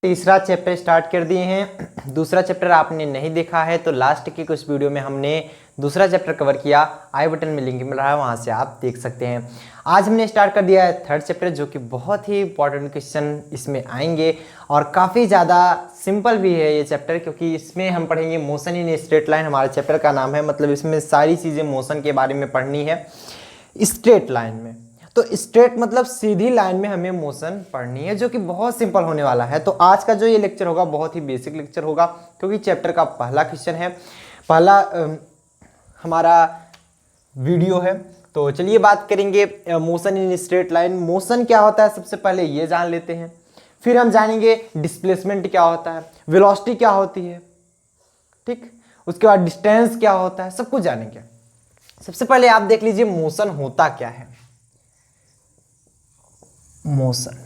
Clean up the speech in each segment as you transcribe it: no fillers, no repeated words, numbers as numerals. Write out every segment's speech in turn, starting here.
तीसरा chapter start कर दिए हैं। दूसरा चैप्टर आपने नहीं देखा है तो लास्ट की कुछ वीडियो में हमने दूसरा चैप्टर कवर किया, आई बटन में लिंक मिल रहा है, वहाँ से आप देख सकते हैं। आज हमने स्टार्ट कर दिया है थर्ड चैप्टर, जो कि बहुत ही इंपॉर्टेंट क्वेश्चन इसमें आएंगे और काफ़ी ज़्यादा सिंपल भी है ये चैप्टर, क्योंकि इसमें हम पढ़ेंगे मोशन इन स्ट्रेट लाइन। हमारे चैप्टर का नाम है, मतलब इसमें सारी चीज़ें मोशन के बारे में पढ़नी है स्ट्रेट लाइन में। तो स्ट्रेट मतलब सीधी लाइन में हमें मोशन पढ़नी है, जो कि बहुत सिंपल होने वाला है। तो आज का जो ये लेक्चर होगा बहुत ही बेसिक लेक्चर होगा, क्योंकि चैप्टर का पहला क्वेश्चन है, पहला हमारा वीडियो है। तो चलिए बात करेंगे motion in straight line. Motion क्या होता है सबसे पहले ये जान लेते हैं, फिर हम जानेंगे डिस्प्लेसमेंट क्या होता है, वेलोसिटी क्या होती है, ठीक, उसके बाद डिस्टेंस क्या होता है, सब कुछ जानेंगे। सबसे पहले आप देख लीजिए मोशन होता क्या है। मोशन,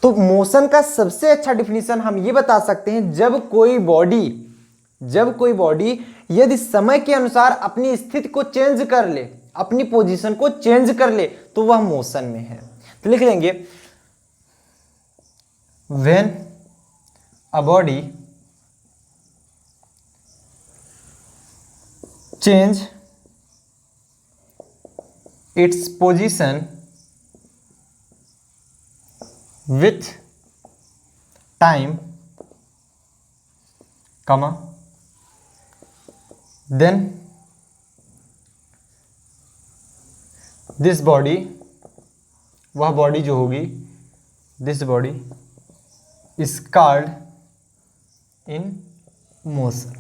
तो मोशन का सबसे अच्छा डिफिनीशन हम ये बता सकते हैं, जब कोई बॉडी यदि समय के अनुसार अपनी स्थिति को चेंज कर ले, अपनी पोजीशन को चेंज कर ले, तो वह मोशन में है। तो लिख लेंगे when a body change its position with time, comma, then this body, वह बॉडी जो होगी, this body is called in motion,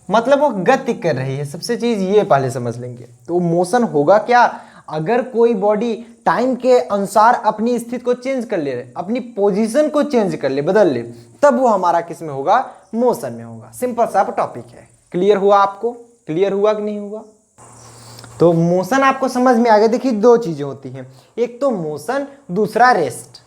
मतलब वो गति कर रही है। सबसे चीज ये पहले समझ लेंगे। तो मोशन होगा क्या, अगर कोई बॉडी टाइम के अनुसार अपनी स्थिति को चेंज कर ले, अपनी पोजीशन को चेंज कर ले, बदल ले, तब वो हमारा किस में होगा, मोशन में होगा। सिंपल सा टॉपिक है। क्लियर हुआ आपको, क्लियर हुआ कि नहीं हुआ? तो मोशन आपको समझ में आ गया। देखिए दो चीजें होती हैं, एक तो मोशन, दूसरा रेस्ट।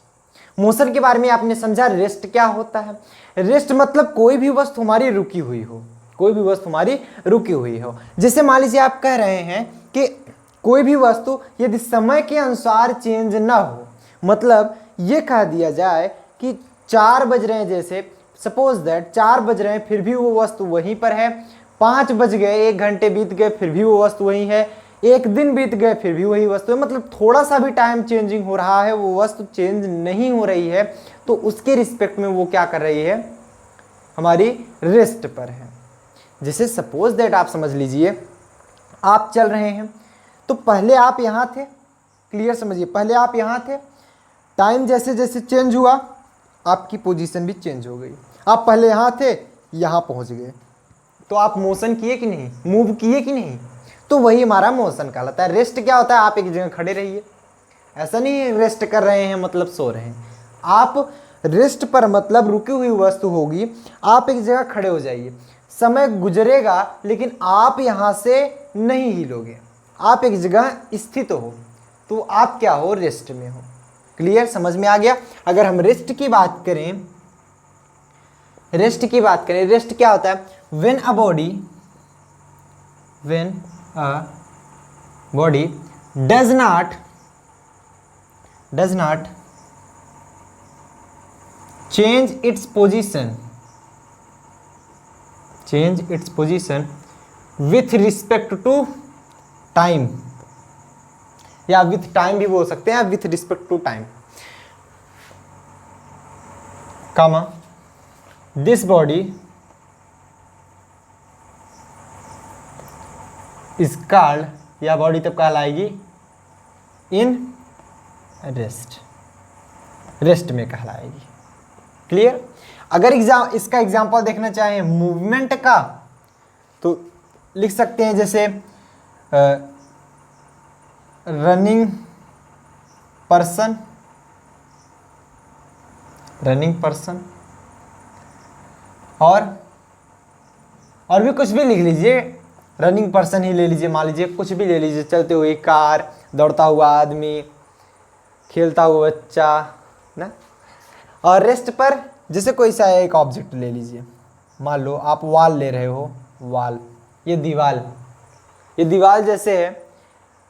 मोशन के बारे में आपने समझा, रेस्ट क्या होता है। रेस्ट मतलब कोई भी वस्तु हमारी रुकी हुई हो, कोई भी वस्तु हमारी रुकी हुई हो। जैसे मान लीजिए आप कह रहे हैं कि कोई भी वस्तु यदि समय के अनुसार चेंज ना हो, मतलब ये कह दिया जाए कि 4 बज रहे हैं, जैसे सपोज दैट 4 बज रहे हैं फिर भी वो वस्तु वहीं पर है, 5 बज गए, 1 घंटे बीत गए फिर भी वो वस्तु वहीं है, 1 दिन बीत गए फिर भी वही वस्तु है, मतलब थोड़ा सा भी टाइम चेंजिंग हो रहा है, वो वस्तु चेंज नहीं हो रही है, तो उसके रिस्पेक्ट में वो क्या कर रही है, हमारी रेस्ट पर है। जैसे सपोज दैट आप समझ लीजिए आप चल रहे हैं, तो पहले आप यहाँ थे, क्लियर समझिए, पहले आप यहाँ थे, टाइम जैसे जैसे चेंज हुआ आपकी पोजीशन भी चेंज हो गई। आप पहले यहाँ थे, यहाँ पहुँच गए, तो आप मोशन किए कि नहीं, मूव किए कि नहीं, तो वही हमारा मोशन कहलाता है। रेस्ट क्या होता है, आप एक जगह खड़े रहिए, ऐसा नहीं रेस्ट कर रहे हैं मतलब सो रहे हैं। आप रेस्ट पर मतलब रुकी हुई वस्तु होगी, आप एक जगह खड़े हो जाइए, समय गुजरेगा लेकिन आप यहाँ से नहीं हिलोगे, आप एक जगह स्थित हो, तो आप क्या हो, रेस्ट में हो। क्लियर, समझ में आ गया। अगर हम रेस्ट की बात करें, रेस्ट क्या होता है, when a body does not change its position with respect to time, या विथ टाइम भी बोल सकते हैं, with respect to time, comma this body is called, या बॉडी तब कहलाएगी इन रेस्ट में कहलाएगी। क्लियर। अगर इसका एग्जांपल देखना चाहें मूवमेंट का, तो लिख सकते हैं जैसे रनिंग पर्सन, और भी कुछ भी लिख लीजिए, रनिंग पर्सन ही ले लीजिए, मान लीजिए कुछ भी ले लीजिए, चलते हुए कार, दौड़ता हुआ आदमी, खेलता हुआ बच्चा ना। और रेस्ट पर जैसे कोई सा एक ऑब्जेक्ट ले लीजिए, मान लो आप वॉल ले रहे हो, वॉल, ये दीवाल जैसे है,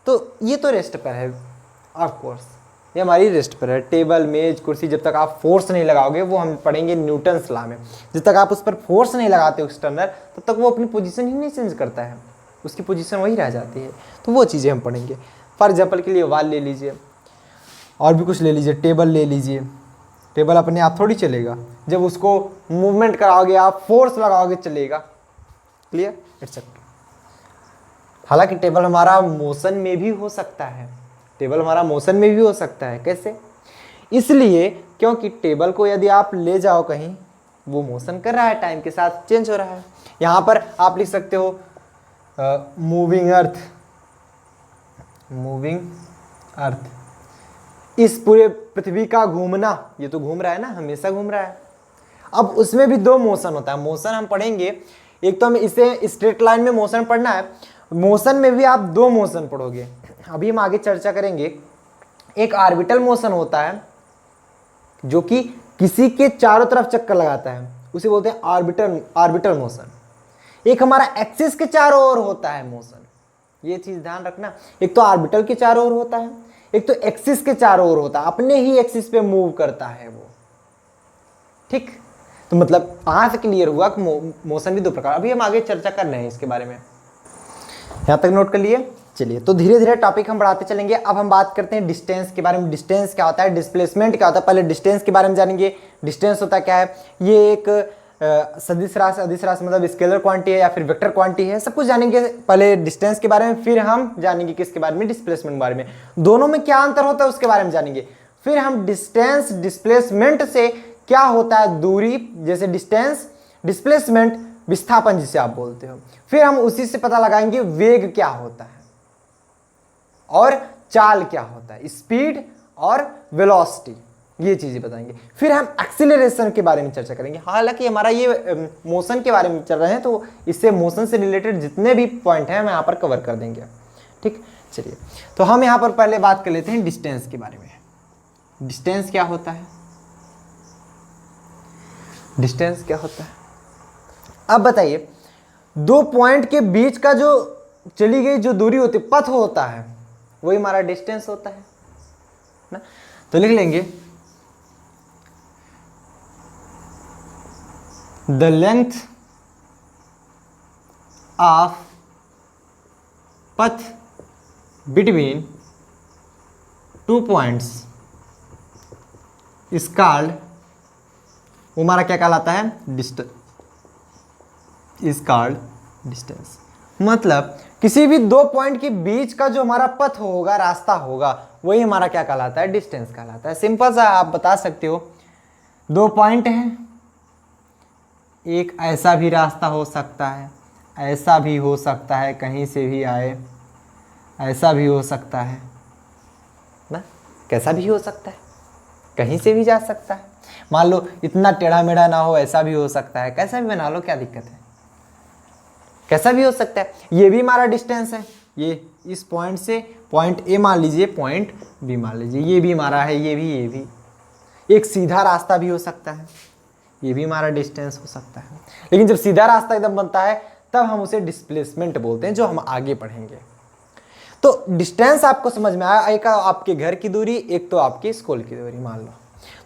तो ये तो रेस्ट पर है ऑफ कोर्स, ये हमारी रेस्ट पर है। टेबल, मेज, कुर्सी, जब तक आप फोर्स नहीं लगाओगे, वो हम पढ़ेंगे न्यूटन्स लॉ में, जब तक आप उस पर फोर्स नहीं लगाते एक्सटर्नल, तब तक वो अपनी पोजीशन ही नहीं चेंज करता है, उसकी पोजीशन वही रह जाती है। तो वो चीज़ें हम पढ़ेंगे। फॉर एग्जाम्पल के लिए वॉल ले लीजिए, और भी कुछ ले लीजिए, टेबल ले लीजिए। टेबल अपने आप थोड़ी चलेगा, जब उसको मूवमेंट कराओगे आप, फोर्स लगाओगे चलेगा। Clear, except. हालांकि टेबल हमारा मोशन में भी हो सकता है, टेबल हमारा मोशन में भी हो सकता है। कैसे? इसलिए क्योंकि टेबल को यदि आप ले जाओ कहीं, वो मोशन कर रहा है, टाइम के साथ चेंज हो रहा है। यहाँ पर आप लिख सकते हो मूविंग अर्थ, मूविंग अर्थ। इस पूरे पृथ्वी का घूमना, ये तो घूम रहा है ना, हमेशा घूम रहा है। अब उसमें भी दो मोशन होता है। मोशन हम पढ़ेंगे, एक तो हम इसे स्ट्रेट लाइन में मोशन पढ़ना है, मोशन में भी आप दो मोशन पढ़ोगे, अभी हम आगे चर्चा करेंगे। एक ऑर्बिटल मोशन होता है जो कि किसी के चारों तरफ चक्कर लगाता है, उसे बोलते हैं ऑर्बिटल मोशन। एक हमारा एक्सिस के चारों ओर होता है मोशन, ये चीज ध्यान रखना। एक तो ऑर्बिटल के चारों ओर होता है, एक तो एक्सिस के चारों ओर होता है, अपने ही एक्सिस पे मूव करता है वो। ठीक, तो मतलब कहां से क्लियर हुआ कि मोशन भी दो प्रकार। अभी हम आगे चर्चा कर रहे हैं इसके बारे में, यहां तक नोट कर लिए। चलिए, तो धीरे धीरे टॉपिक हम बढ़ाते चलेंगे। अब हम बात करते हैं डिस्टेंस के बारे में। डिस्टेंस क्या होता है, डिस्प्लेसमेंट क्या होता है। पहले डिस्टेंस के बारे में जानेंगे। डिस्टेंस होता क्या है, ये एक सदिश राशि, अदिश राशि मतलब स्केलर क्वांटिटी है या फिर वेक्टर क्वांटिटी है, सब कुछ जानेंगे पहले डिस्टेंस के बारे में, फिर हम जानेंगे किसके बारे में, डिस्प्लेसमेंट के बारे में। दोनों में क्या अंतर होता है उसके बारे में जानेंगे। फिर हम डिस्टेंस, डिस्प्लेसमेंट से क्या होता है, दूरी, जैसे डिस्टेंस, डिस्प्लेसमेंट, विस्थापन जिसे आप बोलते हो। फिर हम उसी से पता लगाएंगे वेग क्या होता है और चाल क्या होता है, स्पीड और वेलोसिटी, ये चीजें बताएंगे। फिर हम एक्सीलरेशन के बारे में चर्चा करेंगे। हालांकि हमारा ये मोशन के बारे में चल रहे हैं, तो इससे मोशन से रिलेटेड जितने भी पॉइंट हैं हम यहाँ पर कवर कर देंगे। ठीक, चलिए, तो हम यहाँ पर पहले बात कर लेते हैं डिस्टेंस के बारे में। डिस्टेंस क्या होता है, डिस्टेंस क्या होता है। अब बताइए, दो पॉइंट के बीच का जो चली गई जो दूरी होती है, पथ होता है, वही हमारा डिस्टेंस होता है ना। तो लिख लेंगे द लेंथ ऑफ पथ between two points is called, वो हमारा क्या कहलाता है, डिस्टेंस, इज कॉल्ड डिस्टेंस। मतलब किसी भी दो पॉइंट के बीच का जो हमारा पथ होगा, रास्ता होगा, वही हमारा क्या कहलाता है, डिस्टेंस कहलाता है। सिंपल सा आप बता सकते हो, दो पॉइंट हैं, एक ऐसा भी रास्ता हो सकता है, ऐसा भी हो सकता है, कहीं से भी आए, ऐसा भी हो सकता है ना, कैसा भी हो सकता है, कहीं से भी जा सकता है। मान लो इतना टेढ़ा मेढ़ा ना हो, ऐसा भी हो सकता है, कैसा भी बना लो, क्या दिक्कत है, कैसा भी हो सकता है। ये भी हमारा डिस्टेंस है, ये इस पॉइंट से पॉइंट ए मान लीजिए, पॉइंट बी मान लीजिए, ये भी हमारा है, ये भी। एक सीधा रास्ता भी हो सकता है, ये भी हमारा डिस्टेंस हो सकता है। लेकिन जब सीधा रास्ता एकदम बनता है तब हम उसे डिस्प्लेसमेंट बोलते हैं, जो हम आगे पढ़ेंगे। तो डिस्टेंस आपको समझ में आया, एक आपके घर की दूरी, एक तो आपके स्कूल की दूरी। मान लो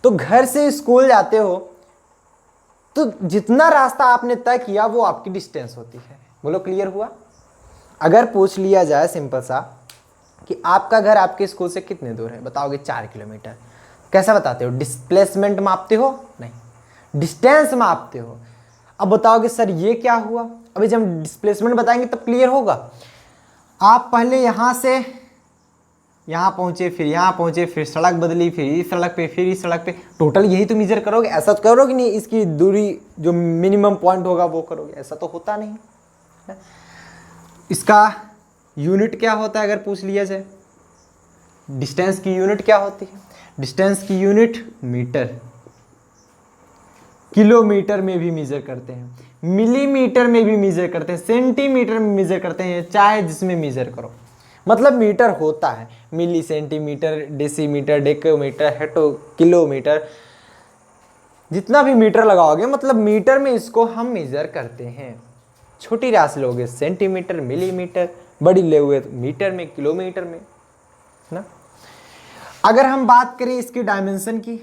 तो घर से स्कूल जाते हो तो जितना रास्ता आपने तय किया वो आपकी डिस्टेंस होती है। बोलो, क्लियर हुआ। अगर पूछ लिया जाए सिंपल सा कि आपका घर आपके स्कूल से कितने दूर है, बताओगे 4 किलोमीटर, कैसा बताते हो, डिस्प्लेसमेंट मापते हो, नहीं, डिस्टेंस मापते हो। अब बताओगे सर ये क्या हुआ, अभी जब हम डिस्प्लेसमेंट बताएंगे तब क्लियर होगा। आप पहले यहां से यहाँ पहुंचे, फिर यहाँ पहुंचे, फिर सड़क बदली, फिर इस सड़क पे, फिर इस सड़क पे, टोटल यही तो मेजर करोगे। ऐसा तो करोगे नहीं इसकी दूरी जो मिनिमम पॉइंट होगा वो करोगे, ऐसा तो होता नहीं। इसका यूनिट क्या होता है अगर पूछ लिया जाए, डिस्टेंस की यूनिट क्या होती है, डिस्टेंस की यूनिट मीटर, किलोमीटर में भी मेजर करते हैं, मिलीमीटर में भी मेजर करते हैं, सेंटीमीटर में मेजर करते हैं, चाहे जिसमें मेजर करो, मतलब मीटर होता है। मिली, सेंटीमीटर, डेसीमीटर, डेकोमीटर, हेक्टो, किलोमीटर, जितना भी मीटर लगाओगे मतलब मीटर में इसको हम मेजर करते हैं। छोटी राशि लोगे सेंटीमीटर, मिलीमीटर, बड़ी ले हुए तो मीटर में, किलोमीटर में ना। अगर हम बात करें इसकी डायमेंशन की,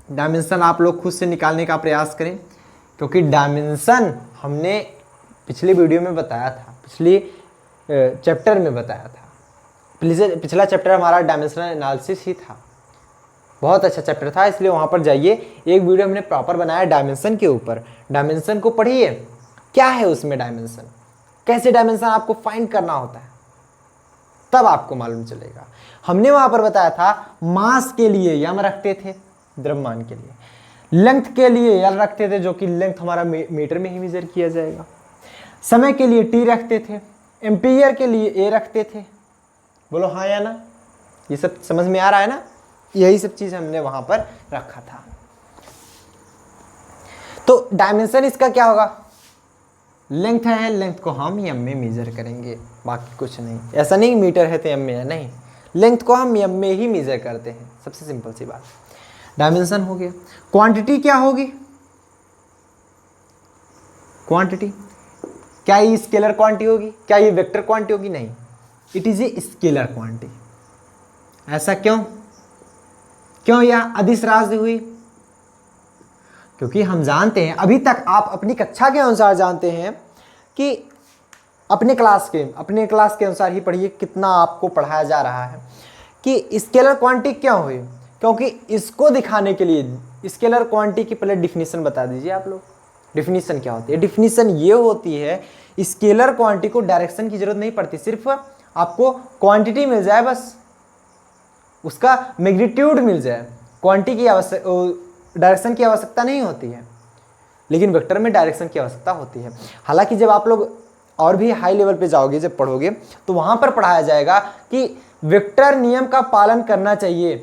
डायमेंशन आप लोग खुद से निकालने का प्रयास करें, क्योंकि डायमेंशन हमने पिछली वीडियो में बताया था, पिछली चैप्टर में बताया था। पिछला चैप्टर हमारा डायमेंशनल एनालिसिस ही था, बहुत अच्छा चैप्टर था, इसलिए वहाँ पर जाइए। एक वीडियो हमने प्रॉपर बनाया डायमेंशन के ऊपर, डायमेंशन को पढ़िए, क्या है उसमें डायमेंशन, कैसे डायमेंशन आपको फाइंड करना होता है, तब आपको मालूम चलेगा। हमने वहाँ पर बताया था मास के लिए m रखते थे, द्रव्यमान के लिए, लेंथ के लिए l रखते थे, जो कि लेंथ हमारा मीटर में ही मेजर किया जाएगा, समय के लिए t रखते थे, एम्पीयर के लिए a रखते थे। बोलो हाँ या ना, ये सब समझ में आ रहा है ना? यही सब चीज हमने वहां पर रखा था। तो डायमेंशन इसका क्या होगा, लेंथ है, लेंथ को हम एम में मेजर करेंगे, बाकी कुछ नहीं। ऐसा नहीं मीटर है तो एम में है, नहीं, लेंथ को हम एम में ही मेजर करते हैं, सबसे सिंपल सी बात। डायमेंशन हो गया। क्वांटिटी क्या होगी, क्वांटिटी क्या ये स्केलर क्वांटिटी होगी, क्या ये वेक्टर क्वांटिटी होगी? नहीं, it is a scalar quantity. ऐसा क्यों, क्यों यह अदिश राशि हुई? क्योंकि हम जानते हैं, अभी तक आप अपनी कक्षा के अनुसार जानते हैं कि अपने क्लास के अनुसार ही पढ़िए, कितना आपको पढ़ाया जा रहा है कि स्केलर क्वांटिटी क्यों हुई। क्योंकि इसको दिखाने के लिए स्केलर क्वांटिटी की पहले डिफिनीशन बता दीजिए आप लोग। डिफिनीशन क्या होती है? डिफिनीशन ये होती है, स्केलर क्वांटिटी को डायरेक्शन की जरूरत नहीं पड़ती, सिर्फ आपको क्वांटिटी मिल जाए, बस उसका मैग्नीट्यूड मिल जाए, क्वांटिटी की डायरेक्शन की आवश्यकता नहीं होती है। लेकिन वेक्टर में डायरेक्शन की आवश्यकता होती है। हालांकि जब आप लोग और भी हाई लेवल पे जाओगे, जब पढ़ोगे, तो वहां पर पढ़ाया जाएगा कि वेक्टर नियम का पालन करना चाहिए।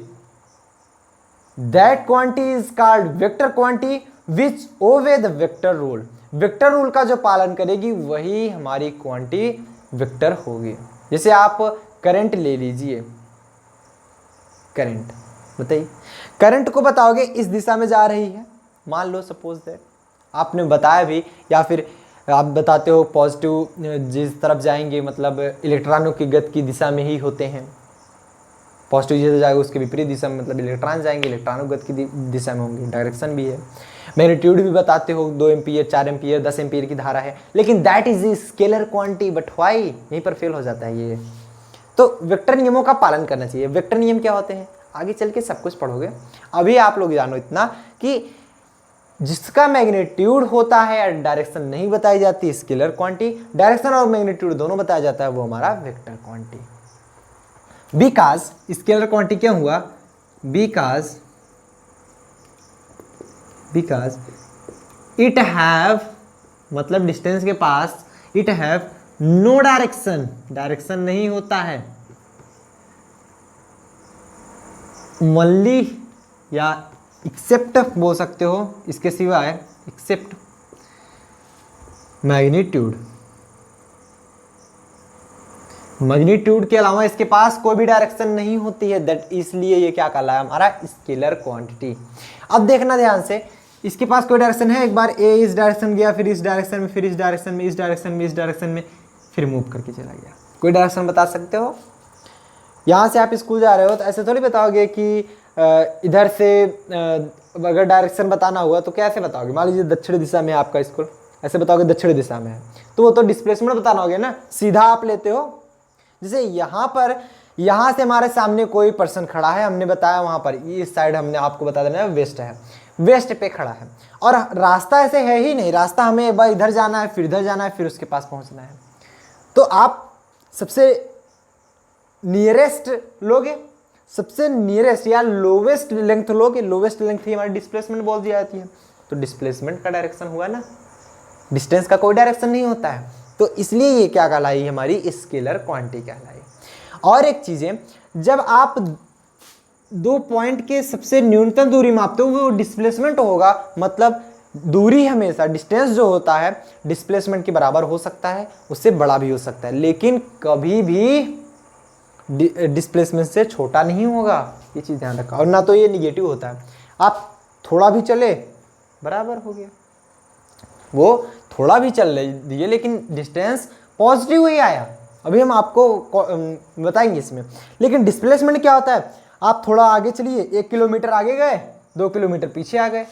That quantity is called vector quantity which obey the vector rule. Vector rule का जो पालन करेगी वही हमारी क्वांटिटी वेक्टर होगी। जैसे आप करंट ले लीजिए, करंट बताइए, करंट को बताओगे इस दिशा में जा रही है, मान लो सपोज दैट, आपने बताया भी, या फिर आप बताते हो पॉजिटिव जिस तरफ जाएंगे, मतलब इलेक्ट्रॉनों की गति की दिशा में ही होते हैं, पॉजिटिव जिधर जाएगा उसके विपरीत दिशा में, मतलब इलेक्ट्रॉन जाएंगे इलेक्ट्रॉनों गति की दिशा में होंगे, डायरेक्शन भी है। मैग्नीट्यूड भी बताते हो, 2 एम्पीयर 4 एम्पीयर 10 एम्पीयर की धारा है, लेकिन that is scalar quantity, but why, यहीं पर फेल हो जाता है ये। तो वेक्टर नियमों का पालन करना चाहिए। वेक्टर नियम क्या होते हैं आगे चल के सब कुछ पढ़ोगे, अभी आप लोग जानो इतना कि जिसका मैग्नीट्यूड होता है या डायरेक्शन नहीं बताई जाती, स्केलर क्वांटिटी, डायरेक्शन और मैग्नीट्यूड दोनों बताया जाता है, वो हमारा vector quantity. Because scalar quantity क्या हुआ, बिकॉज इट हैव, मतलब डिस्टेंस के पास, it have no direction, direction नहीं होता है, ओनली या एक्सेप्ट बोल सकते हो, इसके सिवाय एक्सेप्ट मैग्नीट्यूड, मैग्नीट्यूड के अलावा इसके पास कोई भी डायरेक्शन नहीं होती है, दैट इसलिए ये क्या कहलाया हमारा स्केलर क्वांटिटी। अब देखना ध्यान से, इसके पास कोई डायरेक्शन है, एक बार ए इस डायरेक्शन गया, फिर इस डायरेक्शन में, फिर इस डायरेक्शन में, इस डायरेक्शन में, इस डायरेक्शन में, फिर मूव करके चला गया। कोई डायरेक्शन बता सकते हो? यहाँ से आप स्कूल जा रहे हो तो ऐसे थोड़ी बताओगे कि इधर से अगर डायरेक्शन बताना हुआ तो कैसे बताओगे? मान लीजिए दक्षिण दिशा में आपका स्कूल, ऐसे बताओगे दक्षिण दिशा में है, तो वो तो डिस्प्लेसमेंट बताना होगा ना, सीधा आप लेते हो। जैसे यहाँ पर, यहाँ से हमारे सामने कोई पर्सन खड़ा है, हमने बताया वहाँ पर इस साइड, हमने आपको बता देना है वेस्ट है, वेस्ट पे खड़ा है, और रास्ता ऐसे है ही नहीं, रास्ता हमें एक बार इधर जाना है, फिर इधर जाना है, फिर उसके पास पहुँचना है। तो आप सबसे नियरेस्ट लोगे, सबसे नियरेस्ट या लोवेस्ट लेंथ लोगे, लोवेस्ट लेंथ ही हमारी डिस्प्लेसमेंट बोल दी जाती है। तो डिस्प्लेसमेंट का डायरेक्शन हुआ ना, डिस्टेंस का कोई डायरेक्शन नहीं होता है, तो इसलिए ये क्या कहलाई, हमारी स्केलर क्वांटिटी कहलाई। और एक चीज़ है, जब आप दो पॉइंट के सबसे न्यूनतम दूरी मापते हो वो डिस्प्लेसमेंट होगा, मतलब दूरी हमेशा, डिस्टेंस जो होता है डिस्प्लेसमेंट के बराबर हो सकता है, उससे बड़ा भी हो सकता है, लेकिन कभी भी डिस्प्लेसमेंट से छोटा नहीं होगा, ये चीज़ ध्यान रखा। और ना तो ये निगेटिव होता है, आप थोड़ा भी चले बराबर हो गया, वो थोड़ा भी चल दिए लेकिन डिस्टेंस पॉजिटिव ही आया, अभी हम आपको बताएंगे इसमें। लेकिन डिस्प्लेसमेंट क्या होता है, आप थोड़ा आगे चलिए, 1 किलोमीटर आगे गए, 2 किलोमीटर पीछे आ गए,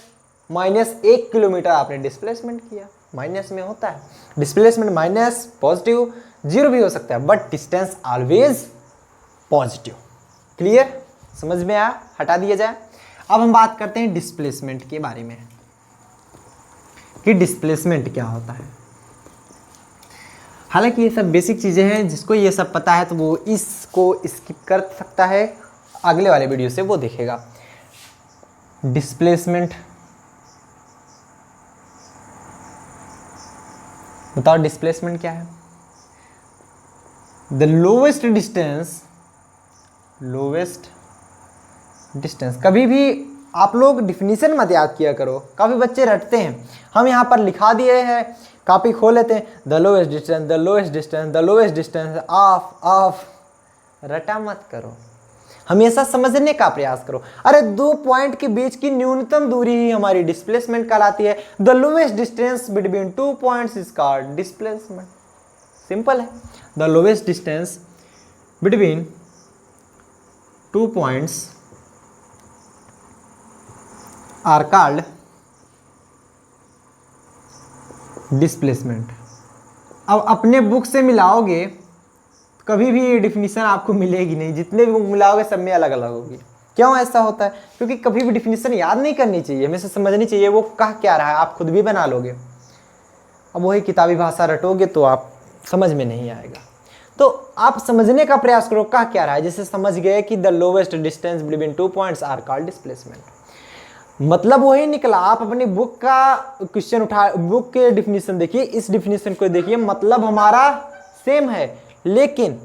-1 किलोमीटर आपने डिस्प्लेसमेंट किया, माइनस में होता है डिस्प्लेसमेंट, माइनस, पॉजिटिव, जीरो भी हो सकता है, but distance always positive. Clear, समझ में आया, हटा दिया जाए। अब हम बात करते हैं डिस्प्लेसमेंट के बारे में कि डिस्प्लेसमेंट क्या होता है। हालांकि ये सब बेसिक चीज़ें हैं, जिसको ये सब पता है तो वो इसको स्किप कर सकता है, अगले वाले वीडियो से वो देखेगा। डिस्प्लेसमेंट, बताओ डिस्प्लेसमेंट क्या है? The lowest distance. कभी भी आप लोग डिफिनीशन मत याद किया करो, काफ़ी बच्चे रटते हैं। हम यहाँ पर लिखा दिए हैं, कॉपी खोल लेते हैं, द लोवेस्ट डिस्टेंस ऑफ, रटा मत करो, हमेशा समझने का प्रयास करो। अरे 2 पॉइंट के बीच की न्यूनतम दूरी ही हमारी डिस्प्लेसमेंट कहलाती है। The lowest distance between 2 points is called displacement. Simple है, the lowest distance between 2 points are called displacement. अब अपने बुक से मिलाओगे कभी भी ये डिफिनीशन आपको मिलेगी नहीं, जितने भी बुक मिलाओगे सब में अलग अलग होगी। क्यों ऐसा होता है? क्योंकि कभी भी डिफिनीशन याद नहीं करनी चाहिए, हमेशा समझनी चाहिए वो कह क्या रहा है, आप खुद भी बना लोगे। अब वही किताबी भाषा रटोगे तो आप समझ में नहीं आएगा, तो आप समझने का प्रयास करो कह क्या रहा है। जैसे समझ गए कि the lowest distance between 2 points are called displacement, मतलब वही निकला। आप अपनी बुक का क्वेश्चन उठा, बुक के डिफिनीशन देखिए, इस डिफिनीशन को देखिए, मतलब हमारा सेम है, लेकिन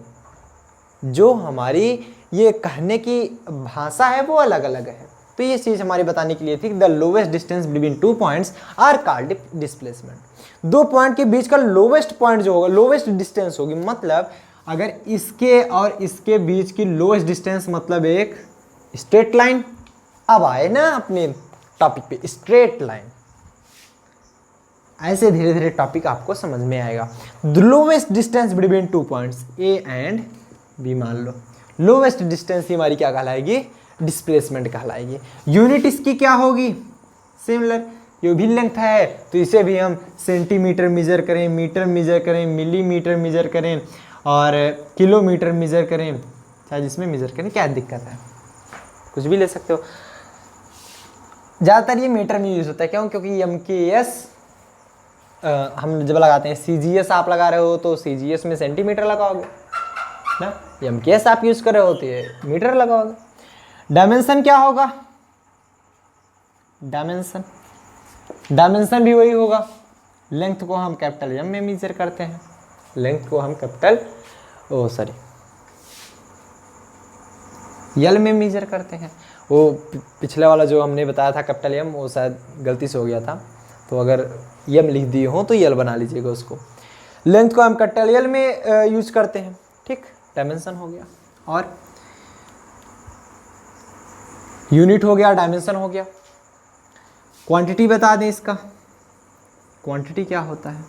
जो हमारी ये कहने की भाषा है वो अलग अलग है। तो ये चीज़ हमारी बताने के लिए थी, the lowest distance between 2 points are called displacement. 2 point के बीच का लोवेस्ट पॉइंट जो होगा, लोवेस्ट डिस्टेंस होगी, मतलब अगर इसके और इसके बीच की लोवेस्ट डिस्टेंस मतलब एक स्ट्रेट लाइन। अब आए ना अपने टॉपिक पे, स्ट्रेट लाइन, ऐसे धीरे धीरे टॉपिक आपको समझ में आएगा। The lowest distance between 2 points A and B, मान लो लोवेस्ट डिस्टेंस ही हमारी क्या कहलाएगी? डिस्प्लेसमेंट कहलाएगी। यूनिट इसकी क्या होगी? सिमिलर, ये भी लेंथ है तो इसे भी हम सेंटीमीटर मेजर करें, मीटर मेजर करें, मिलीमीटर मेजर करें और किलोमीटर मेजर करें, चाहे जिसमें मेजर करें, क्या दिक्कत है, कुछ भी ले सकते हो। ज़्यादातर ये मीटर में यूज़ होता है, क्यों? क्योंकि MKS हम जब लगाते हैं, CGS आप लगा रहे हो तो CGS में सेंटीमीटर लगाओगे ना, MKS आप यूज़ कर रहे हो तो ये मीटर लगाओगे। डायमेंशन क्या होगा? डायमेंशन भी वही होगा। लेंथ को हम कैपिटल M में मेजर करते हैं, लेंथ को हम कैपिटल L में मेजर करते हैं। वो पिछले वाला जो हमने बताया था कैपिटल M, वो शायद गलती से हो गया था, तो अगर M लिख दिए हो तो L बना लीजिएगा उसको। लेंथ को हम कैपिटल L में यूज करते हैं, ठीक, डायमेंशन हो गया। और यूनिट हो गया, डायमेंशन हो गया। क्वांटिटी बता दें इसका, क्वांटिटी क्या होता है?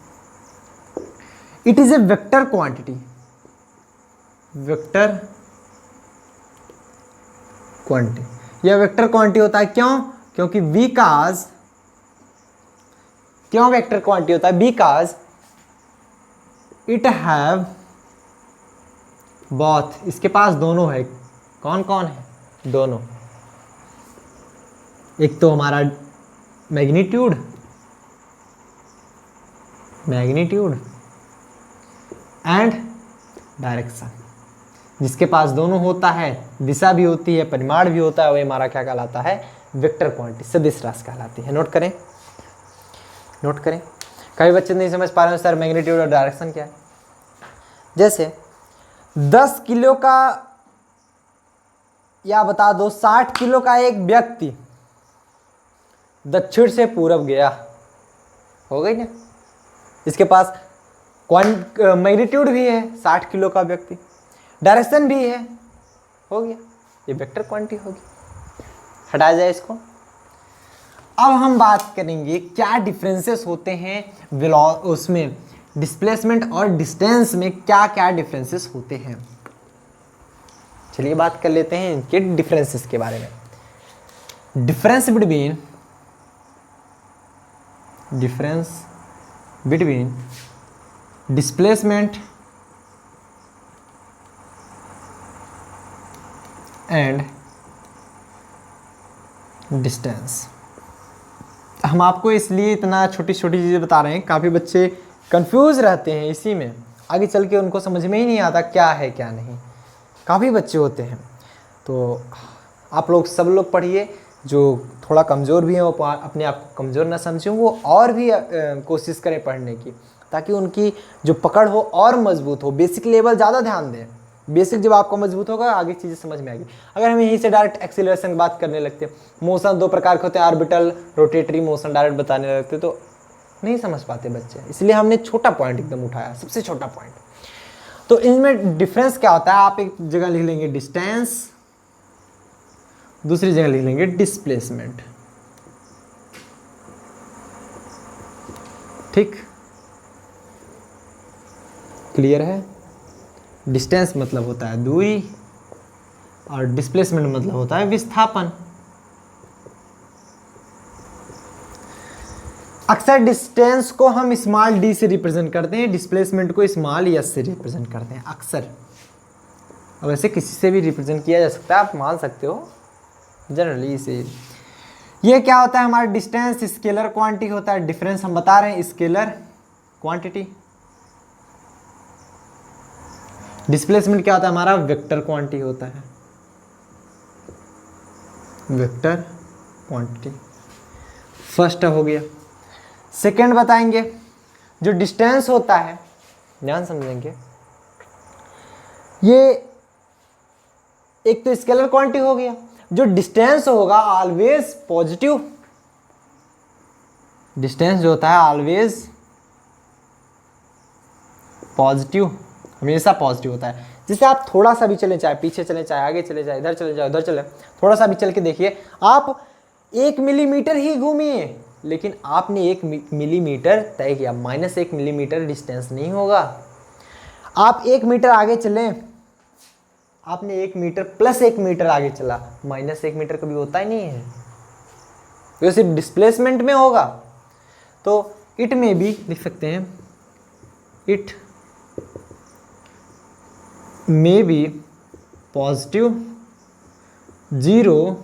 It is a vector quantity, vector quantity, यह वेक्टर क्वांटिटी होता है। क्यों? क्योंकि बिकॉज, क्यों वेक्टर क्वांटिटी होता है? बिकॉज इट हैव बोथ, इसके पास दोनों है। कौन कौन है? दोनों। एक तो हमारा मैग्नीट्यूड एंड डायरेक्शन, जिसके पास दोनों होता है, दिशा भी होती है, परिमाण भी होता है, वह हमारा क्या कहलाता है? वेक्टर क्वांटिटी, सदिश राशि कहलाती है। नोट करें, नोट करें। कई बच्चे नहीं समझ पा रहे हैं सर मैग्नीट्यूड और डायरेक्शन क्या है। जैसे 10 किलो का, या बता दो 60 किलो का एक व्यक्ति दक्षिण से पूरब गया, हो गई ना, इसके पास मैग्नीट्यूड भी है 60 किलो का व्यक्ति, डायरेक्शन भी है, हो गया, ये वेक्टर क्वांटिटी होगी। हटाया जाए इसको। अब हम बात करेंगे क्या डिफरेंसेस होते हैं उसमें डिस्प्लेसमेंट और डिस्टेंस में क्या क्या डिफरेंसेस होते हैं। चलिए बात कर लेते हैं इनके डिफरेंसेस के बारे में। Difference between displacement and distance. हम आपको इसलिए इतना छोटी छोटी चीज़ें बता रहे हैं, काफ़ी बच्चे कंफ्यूज रहते हैं इसी में, आगे चल के उनको समझ में ही नहीं आता क्या है क्या नहीं, काफ़ी बच्चे होते हैं। तो आप लोग सब लोग पढ़िए, जो थोड़ा कमज़ोर भी हैं वो अपने आप को कमज़ोर ना समझें, वो और भी कोशिश करें पढ़ने की, ताकि उनकी जो पकड़ हो और मजबूत हो। बेसिक लेवल ज़्यादा ध्यान दें, बेसिक जब आपको मजबूत होगा आगे चीज़ें समझ में आएगी। अगर हम यहीं से डायरेक्ट एक्सीलरेशन की बात करने लगते हैं, मोशन 2 प्रकार के होते हैं, ऑर्बिटल, रोटेटरी मोशन, डायरेक्ट बताने लगते तो नहीं समझ पाते बच्चे, इसलिए हमने छोटा पॉइंट एकदम उठाया, सबसे छोटा पॉइंट। तो इनमें डिफरेंस क्या होता है, आप एक जगह लिख लेंगे डिस्टेंस, दूसरी जगह लिख लेंगे डिस्प्लेसमेंट। ठीक, क्लियर है। डिस्टेंस मतलब होता है दूरी और डिस्प्लेसमेंट मतलब होता है विस्थापन। अक्सर डिस्टेंस को हम स्मॉल डी से रिप्रेजेंट करते हैं, डिस्प्लेसमेंट को स्मॉल एस से रिप्रेजेंट करते हैं अक्सर। अब ऐसे किसी से भी रिप्रेजेंट किया जा सकता है, आप मान सकते हो जनरली इसे। ये क्या होता है हमारा डिस्टेंस स्केलर क्वांटिटी होता है, डिफरेंस हम बता रहे हैं स्केलर क्वांटिटी। डिस्प्लेसमेंट क्या होता है हमारा वेक्टर क्वांटिटी होता है, वेक्टर क्वांटिटी। फर्स्ट हो गया। सेकंड बताएंगे, जो डिस्टेंस होता है, ध्यान समझेंगे, ये एक तो स्केलर क्वांटिटी हो गया। जो डिस्टेंस होगा ऑलवेज पॉजिटिव, डिस्टेंस जो होता है ऑलवेज पॉजिटिव, हमेशा पॉजिटिव होता है। जिससे आप थोड़ा सा भी चले, चाहे पीछे चले, चाहे आगे चले, चाहे इधर चले जाए, उधर चले, थोड़ा सा भी चल के देखिए, आप 1 मिलीमीटर ही घूमिए, लेकिन आपने 1 मिलीमीटर तय किया, -1 मिलीमीटर डिस्टेंस नहीं होगा। आप 1 मीटर आगे चलें, आपने 1 मीटर प्लस 1 मीटर आगे चला, -1 मीटर कभी होता ही नहीं है, वो सिर्फ डिस्प्लेसमेंट में होगा। तो इट में भी लिख सकते हैं, इट में बी पॉजिटिव, 0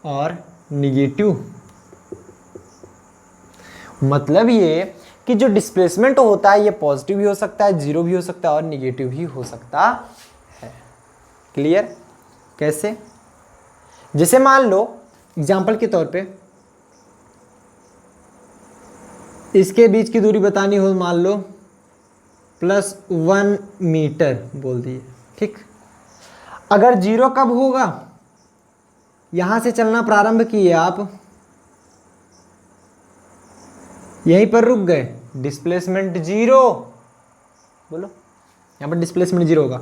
और निगेटिव। मतलब ये कि जो डिस्प्लेसमेंट होता है ये पॉजिटिव भी हो सकता है, 0 भी हो सकता है और निगेटिव भी हो सकता है। क्लियर? कैसे? जैसे मान लो एग्जाम्पल के तौर पे इसके बीच की दूरी बतानी हो, मान लो +1 मीटर बोल दिए, ठीक। अगर 0 कब होगा, यहां से चलना प्रारंभ किए आप, यहीं पर रुक गए, डिस्प्लेसमेंट 0, बोलो, यहां पर डिस्प्लेसमेंट 0 होगा।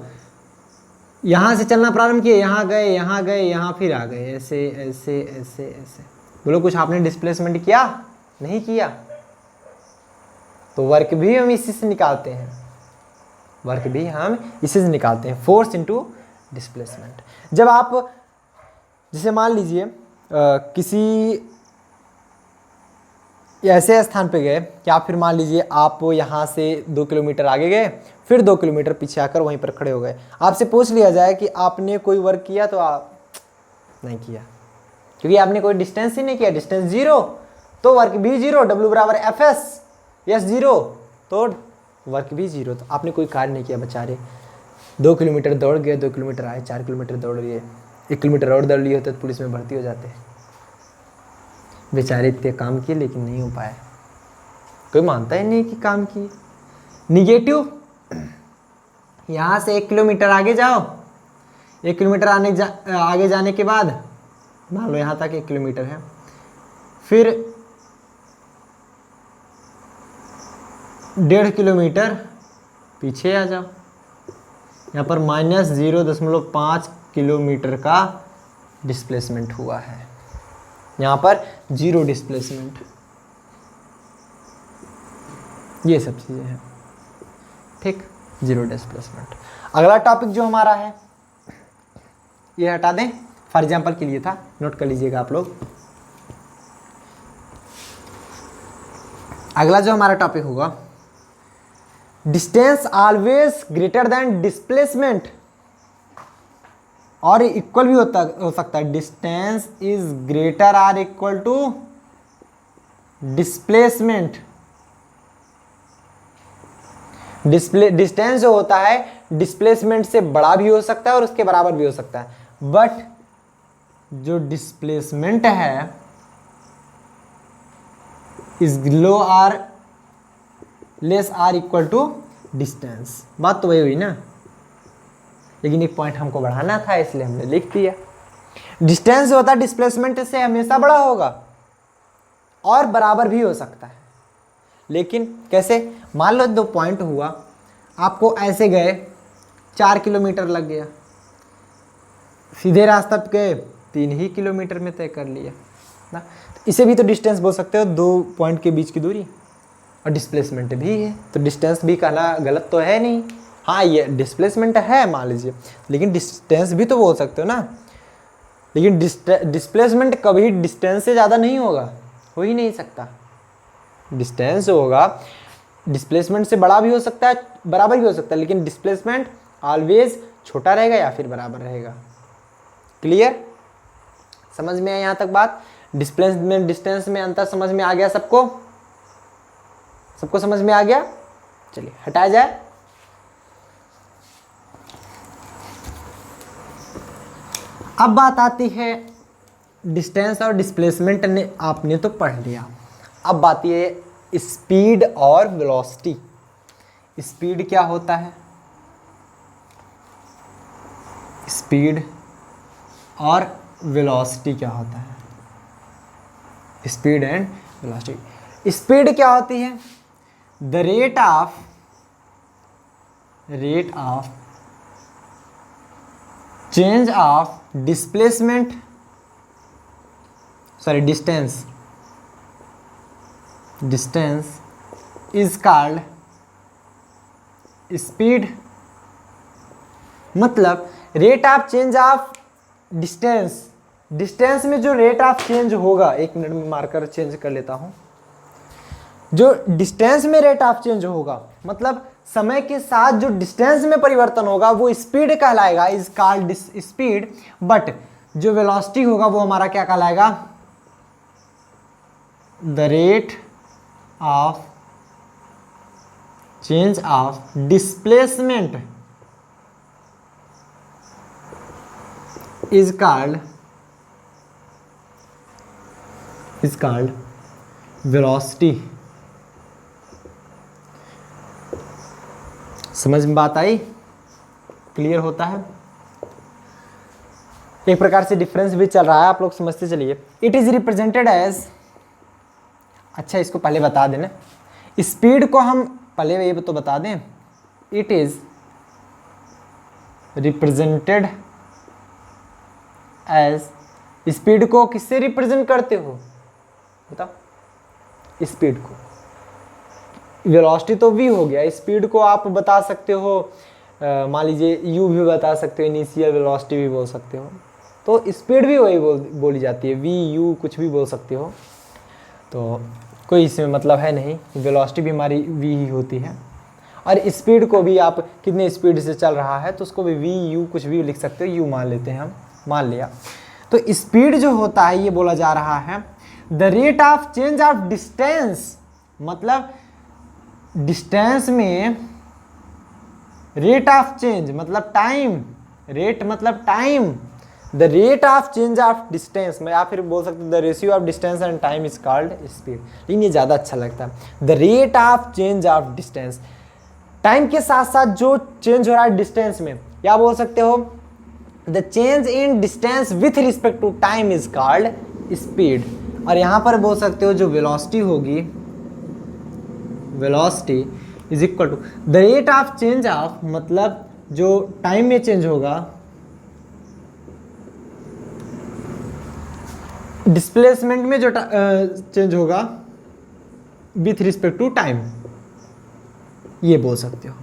यहां से चलना प्रारंभ किए, यहां गए, यहां गए, यहां फिर आ गए, ऐसे ऐसे ऐसे ऐसे, बोलो कुछ आपने डिस्प्लेसमेंट किया? नहीं किया। तो वर्क भी हम इसी से निकालते हैं, वर्क भी हम इसी से निकालते हैं, फोर्स इनटू डिस्प्लेसमेंट। जब आप जैसे मान लीजिए किसी ऐसे स्थान पे गए कि आप, फिर मान लीजिए आप यहाँ से 2 किलोमीटर आगे गए, फिर 2 किलोमीटर पीछे आकर वहीं पर खड़े हो गए, आपसे पूछ लिया जाए कि आपने कोई वर्क किया, तो आप नहीं किया, क्योंकि आपने कोई डिस्टेंस ही नहीं किया, डिस्टेंस 0, तो वर्क भी 0, W = FS, यस 0, तो वर्क भी 0, तो आपने कोई कार्य नहीं किया। बेचारे 2 किलोमीटर दौड़ गए, 2 किलोमीटर आए, 4 किलोमीटर दौड़ लिए, 1 किलोमीटर और दौड़ लिए होते तो पुलिस में भर्ती हो जाते। बेचारे इतने काम किए लेकिन नहीं हो पाए, कोई मानता ही नहीं कि काम किए। निगेटिव, यहाँ से 1 किलोमीटर आगे जाओ, 1 किलोमीटर आगे जाने के बाद मान लो यहाँ तक 1 किलोमीटर है, फिर 1.5 किलोमीटर पीछे आ जाओ, यहाँ पर -0.5 किलोमीटर का डिस्प्लेसमेंट हुआ है, यहाँ पर 0 डिस्प्लेसमेंट। ये सब चीज़ें हैं, ठीक, जीरो डिस्प्लेसमेंट। अगला टॉपिक जो हमारा है ये हटा दें, फॉर एग्जाम्पल के लिए था, नोट कर लीजिएगा आप लोग। अगला जो हमारा टॉपिक होगा, distance always greater than displacement, और इक्वल भी हो सकता है, distance is greater or equal to displacement. Distance जो होता है डिस्प्लेसमेंट से बड़ा भी हो सकता है और उसके बराबर भी हो सकता है, बट जो डिस्प्लेसमेंट है is low or less or equal to distance. बात तो वही हुई ना, लेकिन एक पॉइंट हमको बढ़ाना था इसलिए हमने लिख दिया। डिस्टेंस जो होता है डिस्प्लेसमेंट से हमेशा बड़ा होगा और बराबर भी हो सकता है, लेकिन कैसे? मान लो 2 पॉइंट हुआ, आपको ऐसे गए 4 किलोमीटर लग गया, सीधे रास्ता पे गए 3 ही किलोमीटर में तय कर लिया ना, इसे भी तो डिस्टेंस बोल सकते हो, 2 पॉइंट के बीच की दूरी, और डिस्प्लेसमेंट भी है, तो डिस्टेंस भी कहना गलत तो है नहीं। हाँ ये डिस्प्लेसमेंट है मान लीजिए, लेकिन डिस्टेंस भी तो बोल सकते हो ना, लेकिन डिस्प्लेसमेंट कभी डिस्टेंस से ज़्यादा नहीं होगा, हो ही नहीं सकता। डिस्टेंस जो होगा डिस्प्लेसमेंट से बड़ा भी हो सकता है, बराबर भी हो सकता है, लेकिन डिस्प्लेसमेंट ऑलवेज छोटा रहेगा या फिर बराबर रहेगा। क्लियर? समझ में आया यहाँ तक बात? डिस्प्लेसमेंट डिस्टेंस में अंतर समझ में आ गया सबको? सबको समझ में आ गया? चलिए हटाया जाए। अब बात आती है डिस्टेंस और डिस्प्लेसमेंट ने आपने तो पढ़ लिया, अब बात ये स्पीड और वेलोसिटी। स्पीड क्या होता है? स्पीड और वेलोसिटी क्या होता है? Speed and velocity. स्पीड क्या होती है? The rate of change of displacement, sorry distance is called speed. मतलब rate of change of distance में जो रेट ऑफ चेंज होगा, 1 मिनट में मार्कर चेंज कर लेता हूं, जो डिस्टेंस में रेट ऑफ चेंज होगा मतलब समय के साथ जो डिस्टेंस में परिवर्तन होगा वो स्पीड कहलाएगा, इज कॉल्ड स्पीड। बट जो वेलोसिटी होगा वो हमारा क्या कहलाएगा? The rate of change of displacement is called velocity। समझ में बात आई? क्लियर होता है? एक प्रकार से डिफरेंस भी चल रहा है, आप लोग समझते चलिए। इट इज रिप्रेजेंटेड एज, अच्छा इसको पहले बता देना, स्पीड को हम पहले ये तो बता दें, it is represented as, speed को किससे रिप्रेजेंट करते हो बताओ? स्पीड को, वेलोसिटी तो v हो गया, स्पीड को आप बता सकते हो, मान लीजिए u भी बता सकते हो, इनिशियल वेलोसिटी भी बोल सकते हो, तो स्पीड भी वही बोली जाती है, v u कुछ भी बोल सकते हो, तो कोई इसमें मतलब है नहीं, वेलोसिटी भी हमारी v ही होती है। और स्पीड को भी आप कितने स्पीड से चल रहा है तो उसको भी v u कुछ भी लिख सकते हो, u मान लेते हैं हम, मान लिया। तो स्पीड जो होता है ये बोला जा रहा है the rate of change of distance, मतलब डिस्टेंस में रेट ऑफ चेंज मतलब टाइम, रेट मतलब time, the rate of change of distance में, या फिर बोल सकते the ratio of distance and time is called speed, लेकिन ये ज़्यादा अच्छा लगता है। The rate of change of distance, time के साथ साथ जो चेंज हो रहा है डिस्टेंस में, या बोल सकते हो the change in distance with respect to time is called speed. और यहाँ पर बोल सकते हो जो वेलोसिटी होगी, velocity is equal to the rate of change of, मतलब जो टाइम में चेंज होगा, डिस्प्लेसमेंट में जो चेंज होगा विथ रिस्पेक्ट टू टाइम, ये बोल सकते हो।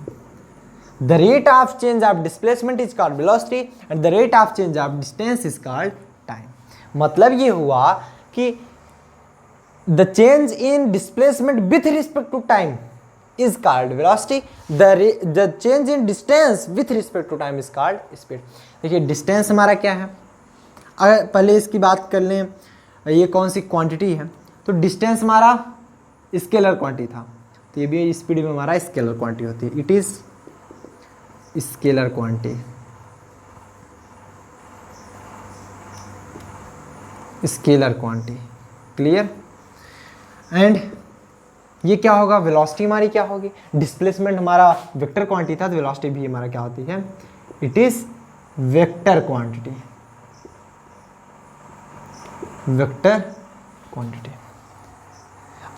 The rate of change of displacement is called velocity and the rate of change of distance is called time. मतलब ये हुआ कि the change in displacement with respect to time is called velocity, the change in distance with respect to time is called speed. देखिए distance हमारा क्या है, अगर पहले इसकी बात कर लें, ये कौन सी क्वांटिटी है, तो डिस्टेंस हमारा स्केलर क्वांटिटी था, तो ये भी स्पीड में हमारा स्केलर क्वांटिटी होती है। It is scalar quantity, scalar quantity, clear. And ये क्या होगा, वेलोसिटी हमारी क्या होगी, डिस्प्लेसमेंट हमारा वेक्टर क्वांटिटी था, तो वेलोसिटी भी हमारा क्या होती है, it is vector quantity, vector quantity.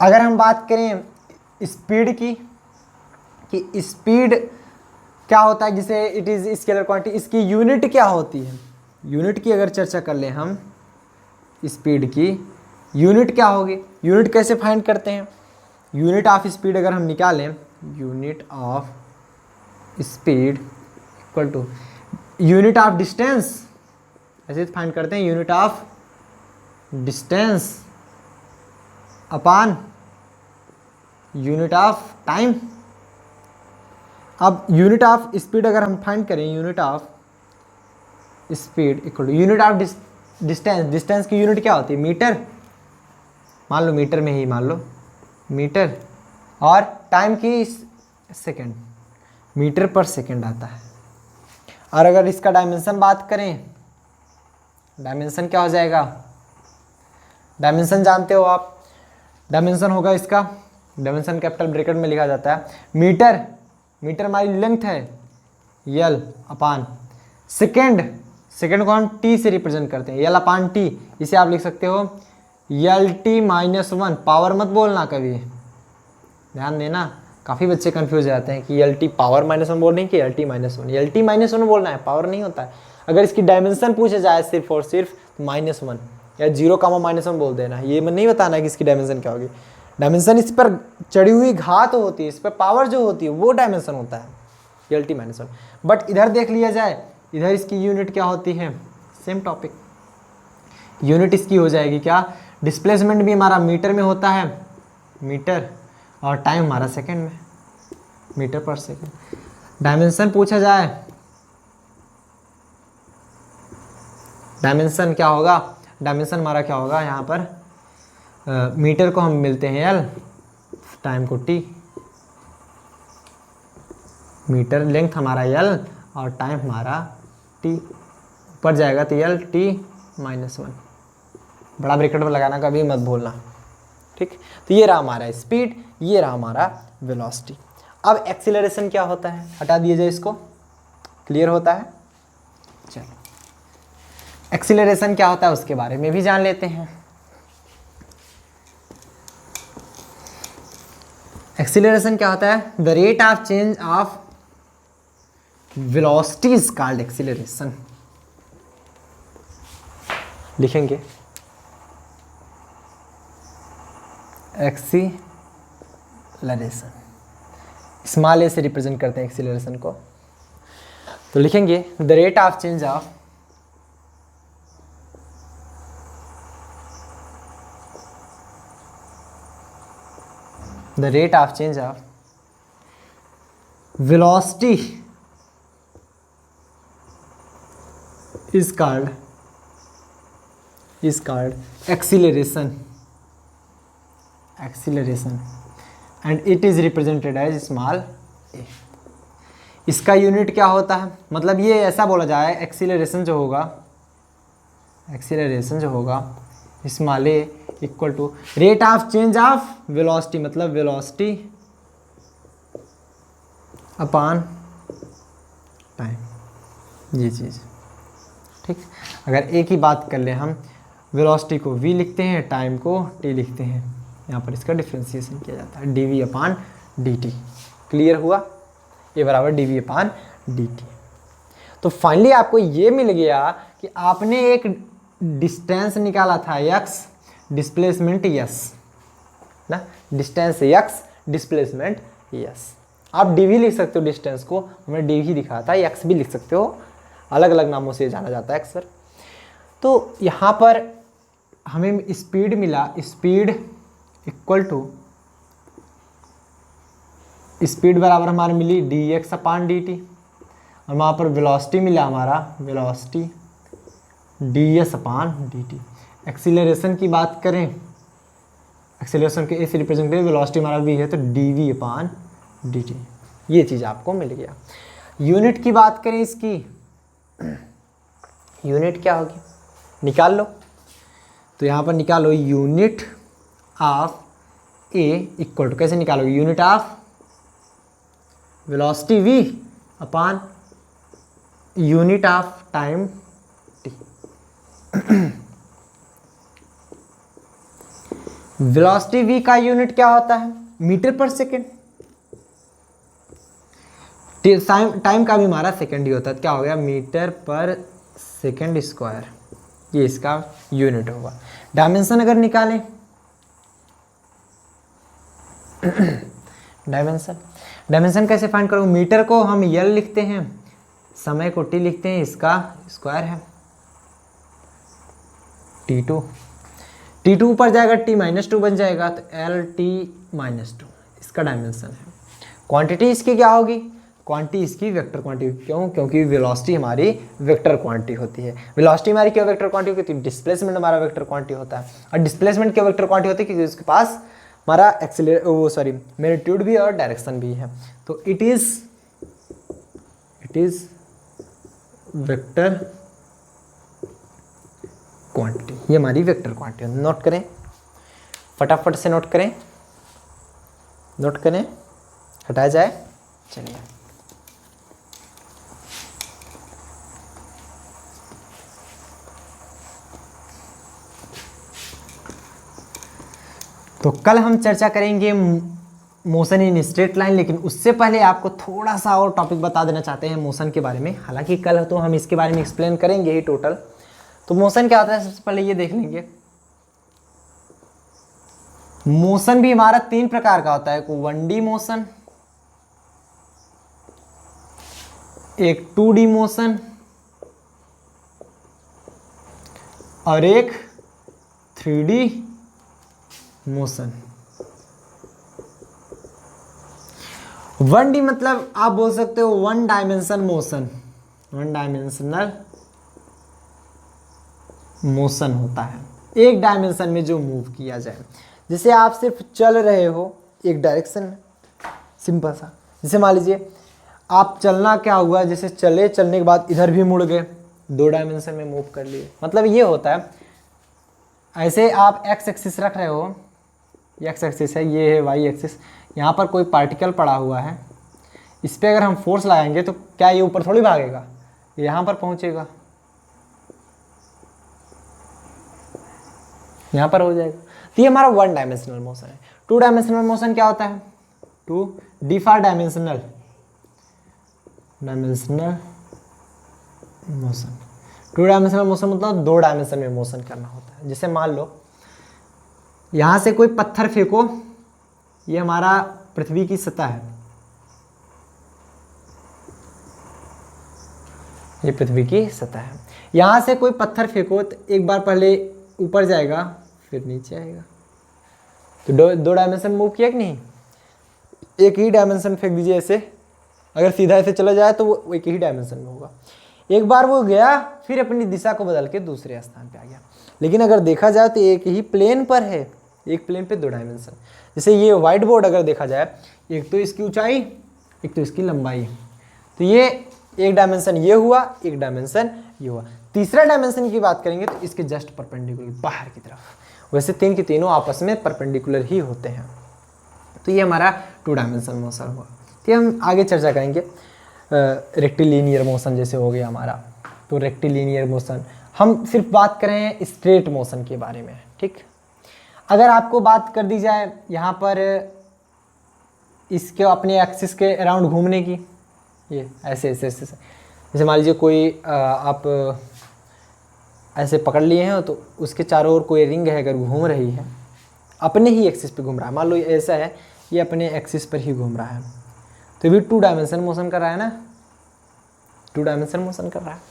अगर हम बात करें स्पीड की, कि स्पीड क्या होता है, जिसे इट इज स्केलर क्वांटिटी, इसकी यूनिट क्या होती है, यूनिट की अगर चर्चा कर लें हम, स्पीड की यूनिट क्या होगी, यूनिट कैसे फाइंड करते हैं, यूनिट ऑफ स्पीड अगर हम निकालें, unit of speed equal to unit of distance, ऐसे फाइंड करते हैं, unit of distance upon unit of time. अब यूनिट ऑफ स्पीड अगर हम फाइंड करें, unit of speed equal to unit of distance, distance की यूनिट क्या होती है, मीटर, मान लो मीटर में ही मान लो मीटर, और टाइम की सेकंड, मीटर पर सेकंड आता है। और अगर इसका डायमेंशन बात करें, डायमेंशन क्या हो जाएगा, डायमेंशन जानते हो आप, डायमेंशन होगा इसका, डायमेंशन कैपिटल ब्रैकेट में लिखा जाता है, मीटर, मीटर हमारी लेंथ है यल अपान सेकेंड, सेकेंड को हम टी से रिप्रेजेंट करते हैं, यल अपान टी, इसे आप लिख सकते हो यल टी -1, पावर मत बोलना कभी, ध्यान देना, काफ़ी बच्चे कंफ्यूज हो जाते हैं कि यल टी पावर -1 बोल रहे हैं कि यल टी -1, यल टी -1 बोलना है, पावर नहीं होता है। अगर इसकी डायमेंशन पूछे जाए सिर्फ और सिर्फ -1 या 0, -1 बोल देना, ये नहीं बताना कि इसकी डायमेंशन क्या होगी, डायमेंशन इस पर चढ़ी हुई घात होती है, इस पर पावर जो होती है वो डायमेंशन होता है यल टी -1। बट इधर देख लिया जाए, इधर इसकी यूनिट क्या होती है, सेम टॉपिक, यूनिट इसकी हो जाएगी क्या, डिस्प्लेसमेंट भी हमारा मीटर में होता है, मीटर, और टाइम हमारा सेकंड में, मीटर पर सेकंड। डायमेंशन पूछा जाए, डायमेंशन क्या होगा, डायमेंशन हमारा क्या होगा, यहाँ पर मीटर को हम मिलते हैं एल, टाइम को टी, मीटर लेंथ हमारा एल और टाइम हमारा टी, ऊपर जाएगा तो एल टी -1, बड़ा ब्रैकेट में लगाना कभी मत भूलना, ठीक। तो ये रहा हमारा स्पीड, ये रहा हमारा वेलोसिटी। अब एक्सीलरेशन क्या होता है, हटा दिए जाए इसको, क्लियर होता है। चलो एक्सीलरेशन क्या होता है उसके बारे में भी जान लेते हैं। एक्सीलरेशन क्या होता है, the rate of change of velocity is called acceleration. लिखेंगे एक्सीलरेशन, स्मॉल ए से रिप्रेजेंट करते हैं एक्सीलरेशन को, तो लिखेंगे the rate of change of the rate of change of velocity is called acceleration, and it is represented as small a। इसका unit क्या होता है, मतलब ये ऐसा बोला जाए, एक्सीलरेशन जो होगा small a equal to rate of change of velocity, मतलब वेलोसिटी अपॉन टाइम, ये चीज़, ठीक। अगर एक ही बात कर लें हम, वेलोसिटी को v लिखते हैं, टाइम को t लिखते हैं, यहाँ पर इसका डिफ्रेंसिएशन किया जाता है dv अपॉन dt, क्लियर हुआ, ये बराबर dv अपॉन dt। तो फाइनली आपको ये मिल गया कि आपने एक डिस्टेंस निकाला था x, डिस्प्लेसमेंट s ना, डिस्टेंस x, डिस्प्लेसमेंट s, आप डी वी लिख सकते हो डिस्टेंस को, हमने डी वी दिखाया था, एक्स भी लिख सकते हो, अलग अलग नामों से जाना जाता है अक्सर। तो यहाँ पर हमें स्पीड मिला, स्पीड इक्वल टू, स्पीड बराबर हमारे मिली डी एक्स अपान डी टी, और वहाँ पर वेलोसिटी मिला हमारा, वेलोसिटी डी एस अपान डी टी। एक्सीलरेशन की बात करें, एक्सीलरेशन के इस रिप्रेजेंटेटिव वेलोसिटी हमारा वी है, तो D V upon D T, ये चीज़ आपको मिल गया। यूनिट की बात करें इसकी, यूनिट क्या होगी निकाल लो, तो यहाँ पर निकालो unit of a equal to, कैसे निकालोगे, unit of velocity v upon unit of time t। Velocity v का यूनिट क्या होता है, मीटर पर सेकेंड, टाइम का भी हमारा सेकेंड ही होता है, क्या हो गया मीटर पर सेकेंड स्क्वायर, ये इसका यूनिट होगा। डायमेंशन अगर निकालें, डायमेंशन कैसे फाइंड करोगे, मीटर को हम यल लिखते हैं, समय को टी लिखते हैं, इसका स्क्वायर है t2, t2 ऊपर जाएगा t-2 बन जाएगा, तो LT-2 इसका डायमेंशन है। क्वांटिटी इसकी क्या होगी, क्वांटिटी इसकी वेक्टर क्वांटिटी, क्यों, क्योंकि वेलोसिटी हमारी वेक्टर क्वांटिटी होती है। वेलोसिटी हमारी क्यों वेक्टर क्वांटिटी होती है, डिस्प्लेसमेंट हमारा वेक्टर क्वांटिटी होता है, और डिस्प्लेसमेंट क्यों वेक्टर क्वांटिटी होती है, क्योंकि उसके पास हमारा मैग्नीट्यूड भी और डायरेक्शन भी है। तो इट इज वेक्टर क्वांटिटी, ये हमारी वेक्टर क्वांटिटी। नोट करें, फटाफट से नोट करें, नोट करें, हटाया जाए, चलिए। तो कल हम चर्चा करेंगे मोशन इन स्ट्रेट लाइन, लेकिन उससे पहले आपको थोड़ा सा और टॉपिक बता देना चाहते हैं मोशन के बारे में। हालांकि कल तो हम इसके बारे में एक्सप्लेन करेंगे ही टोटल। तो मोशन क्या होता है, सबसे पहले ये देख लेंगे। मोशन भी हमारा 3 प्रकार का होता है, एक 1D मोशन, एक 2D मोशन और एक 3D मोशन। 1D मतलब आप बोल सकते हो 1 डायमेंशन मोशन, 1 डायमेंशनल मोशन होता है, एक डायमेंशन में जो मूव किया जाए। जैसे आप सिर्फ चल रहे हो एक डायरेक्शन में, सिंपल सा। जैसे मान लीजिए आप चलना क्या हुआ, जैसे चलने के बाद इधर भी मुड़ गए, 2 डायमेंशन में मूव कर लिए। मतलब ये होता है, ऐसे आप एक्स एक्सिस रख रहे हो, एक्स एक्सिस है, ये है वाई एक्सिस, यहाँ पर कोई पार्टिकल पड़ा हुआ है, इस पर अगर हम फोर्स लगाएंगे तो क्या ये ऊपर थोड़ी भागेगा, ये यहाँ पर पहुँचेगा, यहाँ पर हो जाएगा। तो ये हमारा 1 डायमेंशनल मोशन है। 2 डायमेंशनल मोशन क्या होता है, 2D for dimensional motion. 2 dimensional motion मतलब 2 डायमेंशन में मोशन करना होता है। जैसे मान लो यहाँ से कोई पत्थर फेंको, ये हमारा पृथ्वी की सतह है, ये पृथ्वी की सतह है। यहाँ से कोई पत्थर फेंको तो एक बार पहले ऊपर जाएगा फिर नीचे आएगा, तो 2 डायमेंशन मूव किया कि नहीं। एक ही डायमेंशन फेंक दीजिए ऐसे, अगर सीधा ऐसे चला जाए तो वो एक ही डायमेंशन में होगा। एक बार वो गया फिर अपनी दिशा को बदल के दूसरे स्थान पे आ गया। लेकिन अगर देखा जाए तो एक ही प्लेन पर है, एक प्लेन पे 2 डायमेंशन। जैसे ये व्हाइट बोर्ड अगर देखा जाए, एक तो इसकी ऊंचाई, एक तो इसकी लंबाई, तो ये एक डायमेंशन ये हुआ, एक डायमेंशन ये हुआ। तीसरा डायमेंशन की बात करेंगे तो इसके जस्ट परपेंडिकुलर बाहर की तरफ। वैसे 3 के तीनों आपस में परपेंडिकुलर ही होते हैं। तो ये हमारा 2 डायमेंशन मोशन हुआ। तो हम आगे चर्चा करेंगे रेक्टिलिनियर मोशन जैसे हो गया हमारा। तो रेक्टिलिनियर मोशन, हम सिर्फ बात करें स्ट्रेट मोशन के बारे में, ठीक। अगर आपको बात कर दी जाए यहाँ पर इसके अपने एक्सिस के अराउंड घूमने की, ये ऐसे ऐसे ऐसे, जैसे मान लीजिए कोई आप ऐसे पकड़ लिए हैं तो उसके चारों ओर कोई रिंग है, अगर घूम रही है अपने ही एक्सिस पे घूम रहा है, मान लो ऐसा है ये अपने एक्सिस पर ही घूम रहा है, तो भी 2 डायमेंशन मोशन कर रहा है ना, 2 डायमेंशन मोशन कर रहा है।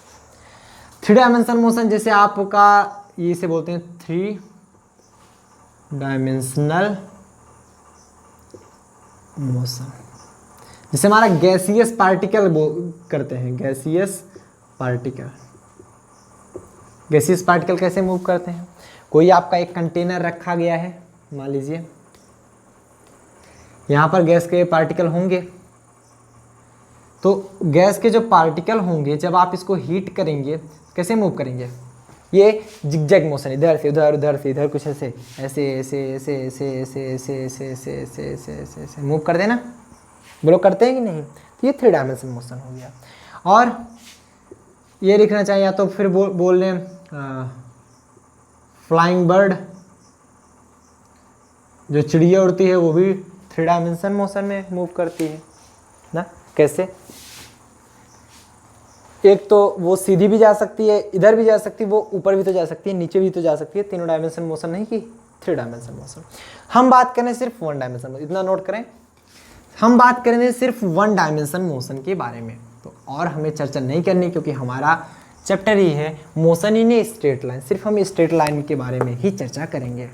3 डायमेंशन मोशन जैसे आपका ये इसे बोलते हैं 3 डायमेंशनल मोशन। जैसे हमारा गैसियस पार्टिकल करते हैं, गैसियस पार्टिकल कैसे मूव करते हैं? कोई आपका एक कंटेनर रखा गया है, मान लीजिए यहाँ पर गैस के पार्टिकल होंगे, तो गैस के जो पार्टिकल होंगे जब आप इसको हीट करेंगे कैसे मूव करेंगे? ये जिगजैग मोशन, इधर से उधर, उधर से इधर, कुछ ऐसे ऐसे ऐसे ऐसे ऐसे ऐसे ऐसे ऐसे ऐसे ऐसे ऐसे ऐसे ऐसे मूव कर देना। बोलो करते हैं कि नहीं? तो ये 3 डायमेंशन मोशन हो गया। और ये लिखना चाहिए, या तो फिर बोल लें फ्लाइंग बर्ड, जो चिड़िया उड़ती है वो भी 3 डायमेंशन मोशन में मूव करती है ना। कैसे? एक तो वो सीधी भी जा सकती है, इधर भी जा सकती है, वो ऊपर भी तो जा सकती है, नीचे भी तो जा सकती है। 3 डायमेंशन मोशन नहीं की, 3 डायमेंशन मोशन। हम बात करें सिर्फ 1 डायमेंशन मोशन, इतना नोट करें, हम बात करेंगे सिर्फ 1 डायमेंशन मोशन के बारे में। तो और हमें चर्चा नहीं करनी, क्योंकि हमारा चैप्टर ही है मोशन इन स्ट्रेट लाइन, सिर्फ हम स्ट्रेट लाइन के बारे में ही चर्चा करेंगे।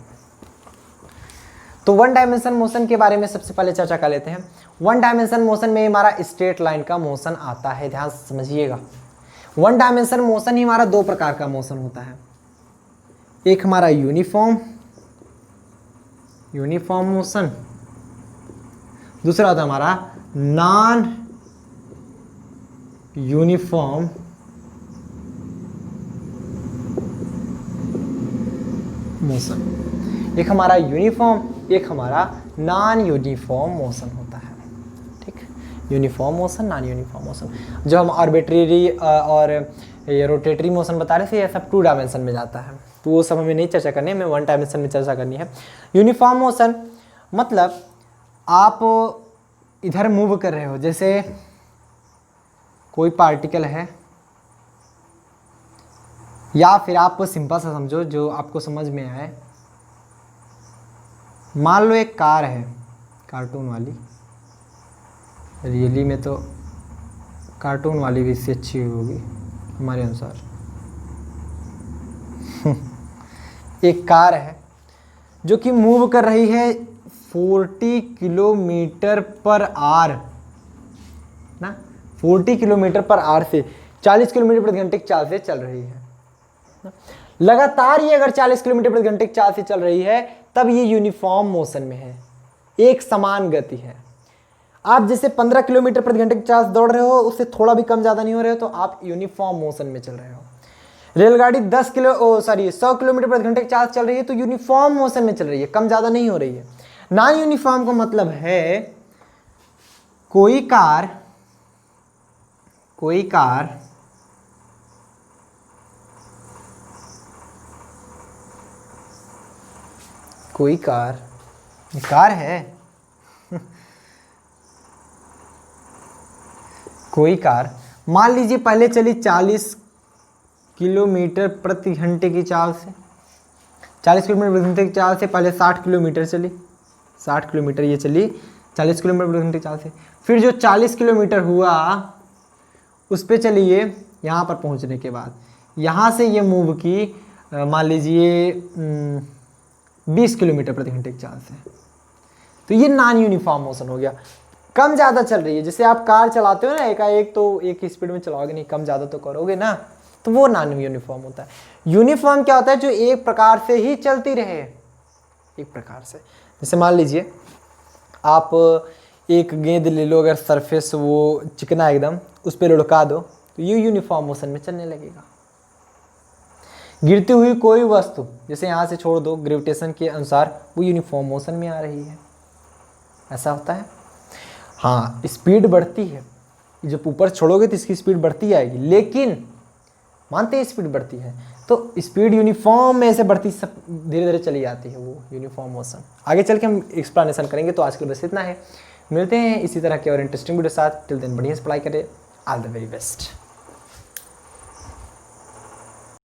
तो 1 डायमेंशन मोशन के बारे में सबसे पहले चर्चा कर लेते हैं। 1 डायमेंशन मोशन में हमारा स्ट्रेट लाइन का मोशन आता है, ध्यान से समझिएगा। 1 डायमेंशन मोशन ही हमारा 2 प्रकार का मोशन होता है। एक हमारा यूनिफॉर्म मोशन, दूसरा होता है हमारा नॉन यूनिफॉर्म मोशन। एक हमारा यूनिफॉर्म, एक हमारा नॉन यूनिफॉर्म मोशन होता है। ठीक, uniform motion, non uniform motion. जो हम आर्बिट्रेरी और ये रोटेटरी मोशन बता रहे थे, ये सब 2 डायमेंशन में जाता है, तो वो सब हमें नहीं चर्चा करनी है, हमें 1 डायमेंशन में चर्चा करनी है। यूनिफॉर्म मोशन मतलब आप इधर मूव कर रहे हो, जैसे कोई पार्टिकल है, या फिर आप सिंपल सा समझो जो आपको समझ में आए। मान लो एक कार है, कार्टून वाली, रियली में तो कार्टून वाली भी इससे अच्छी होगी हमारे अनुसार। एक कार है जो कि मूव कर रही है 40 किलोमीटर पर आवर ना, 40 किलोमीटर पर आवर से 40 किलोमीटर प्रति घंटे की चाल से चल रही है। लगातार ये अगर 40 किलोमीटर प्रति घंटे की चाल से चल रही है तब ये यूनिफॉर्म मोशन में है, एक समान गति है। आप जैसे 15 किलोमीटर प्रति घंटे की चाल से दौड़ रहे हो, उससे थोड़ा भी कम ज़्यादा नहीं हो रहे हो, तो आप यूनिफॉर्म मोशन में चल रहे हो। रेलगाड़ी 100 किलोमीटर प्रति घंटे की चाल से चल रही है, तो यूनिफॉर्म मोशन में चल रही है, कम ज़्यादा नहीं हो रही है। नॉन यूनिफॉर्म का मतलब है कोई कार है कोई कार मान लीजिए पहले चली 40 किलोमीटर प्रति घंटे की चाल से, 40 किलोमीटर प्रति घंटे की चाल से पहले 60 किलोमीटर चली, 60 किलोमीटर ये चली 40 किलोमीटर प्रति घंटे की चाल से। फिर जो 40 किलोमीटर हुआ उस पे चलिए, यहाँ पर पहुँचने के बाद यहाँ से ये मूव की मान लीजिए 20 किलोमीटर प्रति घंटे की चाल से, तो ये नॉन यूनिफॉर्म मोशन हो गया। कम ज़्यादा चल रही है, जैसे आप कार चलाते हो ना, एकाएक तो एक ही स्पीड में चलाओगे नहीं, कम ज़्यादा तो करोगे ना, तो वो नॉन यूनिफॉर्म होता है। यूनिफॉर्म क्या होता है? जो एक प्रकार से ही चलती रहे, एक प्रकार से। जैसे मान लीजिए आप एक गेंद ले लो, अगर सरफेस वो चिकना एकदम, उस पर लुढ़का दो तो ये यूनिफॉर्म मोशन में चलने लगेगा। गिरती हुई कोई वस्तु जैसे यहाँ से छोड़ दो, ग्रेविटेशन के अनुसार वो यूनिफॉर्म मोशन में आ रही है, ऐसा होता है। हाँ, स्पीड बढ़ती है, जब ऊपर छोड़ोगे तो इसकी स्पीड बढ़ती आएगी, लेकिन मानते हैं स्पीड बढ़ती है, तो स्पीड यूनिफॉर्म में ऐसे बढ़ती सब धीरे धीरे चली जाती है, वो यूनिफॉर्म मोशन। आगे चल के हम एक्सप्लेनेशन करेंगे, तो आज के लिए बस इतना है। मिलते हैं इसी तरह के और इंटरेस्टिंग वीडियो साथ। टिल देन बढ़िया से पढ़ाई करें। All the very best.